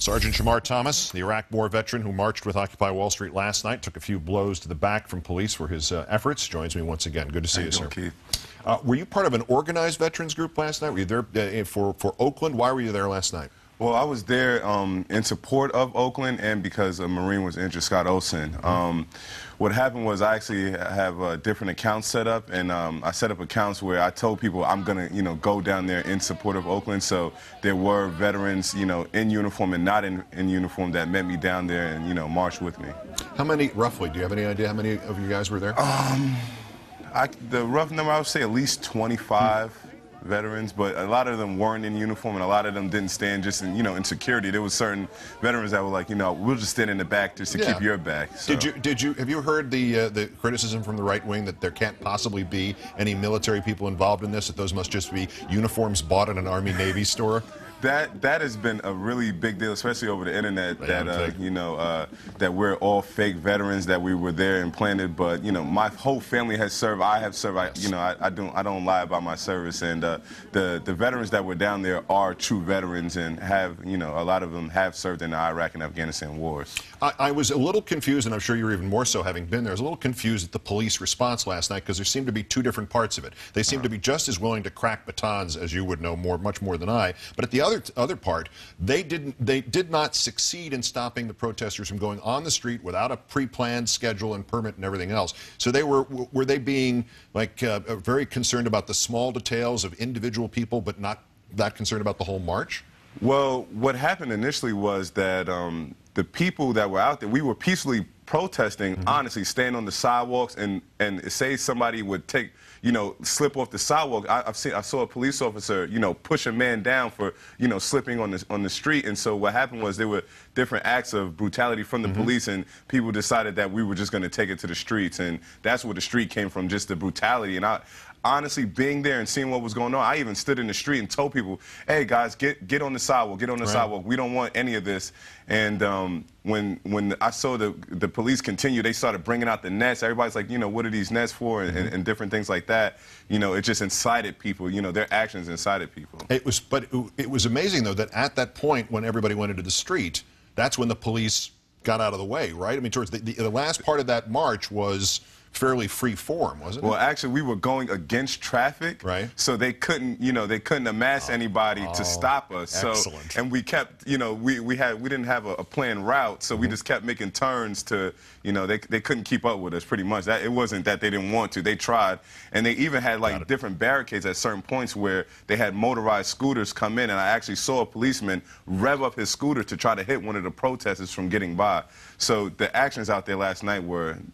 Sergeant Shamar Thomas, the Iraq War veteran who marched with Occupy Wall Street last night, took a few blows to the back from police for his efforts, joins me once again. Good to see you, sir. Keith. Were you part of an organized veterans group last night? Were you there for Oakland? Why were you there last night? Well, I was there in support of Oakland and because a Marine was injured, Scott Olsen. What happened was I actually have different accounts set up, and I set up accounts where I told people I'm going to, go down there in support of Oakland. So there were veterans, in uniform and not in uniform that met me down there and, marched with me. How many, roughly, do you have any idea how many of you guys were there? The rough number, I would say at least 25. Veterans, but a lot of them weren't in uniform, and a lot of them didn't stand just in, in security. There was certain veterans that were like, we'll just stand in the back just to keep your back. So. Have you heard the criticism from the right wing that there can't possibly be any military people involved in this, that those must just be uniforms bought at an Army-Navy store? That has been a really big deal, especially over the internet, that we're all fake veterans, that we were there and planted. But my whole family has served. I have served. I don't lie about my service. And the veterans that were down there are true veterans and have a lot of them have served in the Iraq and Afghanistan wars. I was a little confused, and I'm sure you're even more so having been there. I was a little confused at the police response last night because there seemed to be two different parts of it. They seemed to be just as willing to crack batons, as you would know much more than I. But at the other part, they did not succeed in stopping the protesters from going on the street without a pre-planned schedule and permit and everything else. So they were they being like very concerned about the small details of individual people, but not that concerned about the whole march? Well, what happened initially was that the people that were out there, we were peacefully protesting, honestly, staying on the sidewalks, and say somebody would slip off the sidewalk. I saw a police officer, push a man down for, slipping on the street. And so what happened was there were different acts of brutality from the police, and people decided that we were just going to take it to the streets. And that's where the street came from, just the brutality. And honestly, being there and seeing what was going on, I even stood in the street and told people, hey, guys, get on the sidewalk, get on the sidewalk. We don't want any of this. And when I saw the police continue, they started bringing out the nets. Everybody's like, what are these nets for, and different things like that. It just incited people. Their actions incited people. It was amazing, though, that at that point when everybody went into the street, that's when the police got out of the way, right? I mean, towards the last part of that march was fairly free form, wasn't it? Well, actually, we were going against traffic, right? So they couldn't, they couldn't amass anybody to stop us. Excellent. So, and we kept, we didn't have a planned route, so we just kept making turns to, they couldn't keep up with us pretty much. It wasn't that they didn't want to; they tried, and they even had like different barricades at certain points where they had motorized scooters come in, and I actually saw a policeman rev up his scooter to try to hit one of the protesters from getting by. So the actions out there last night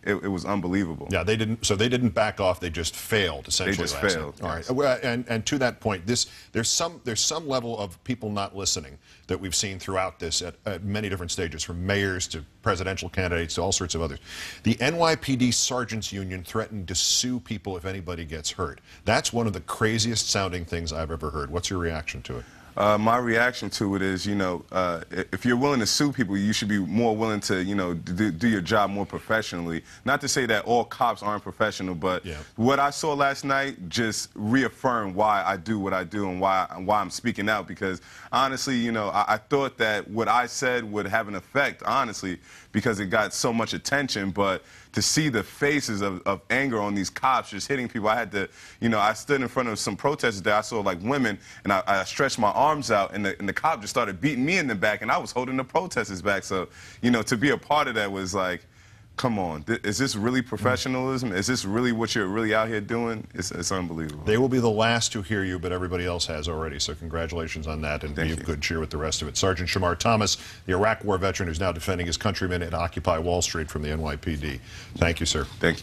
it was unbelievable. Yeah, they didn't back off. They just failed, essentially. They just failed. All right. Well, and to that point, there's some level of people not listening that we've seen throughout this at many different stages, from mayors to presidential candidates to all sorts of others. The NYPD Sergeants Union threatened to sue people if anybody gets hurt. That's one of the craziest sounding things I've ever heard. What's your reaction to it? My reaction to it is, if you're willing to sue people, you should be more willing to, do your job more professionally. Not to say that all cops aren't professional, but what I saw last night just reaffirmed why I do what I do and why I'm speaking out. Because honestly, I thought that what I said would have an effect, honestly, because it got so much attention. But to see the faces of anger on these cops just hitting people, I had to, I stood in front of some protesters there. I saw like women, and I stretched my arms out, and the cop just started beating me in the back, and I was holding the protesters back. So, to be a part of that was like, come on, is this really professionalism? Is this really what you're really out here doing? It's unbelievable. They will be the last to hear you, but everybody else has already, so congratulations on that, and be of good cheer with the rest of it. Sergeant Shamar Thomas, the Iraq War veteran who's now defending his countrymen at Occupy Wall Street from the NYPD. Thank you, sir. Thank you.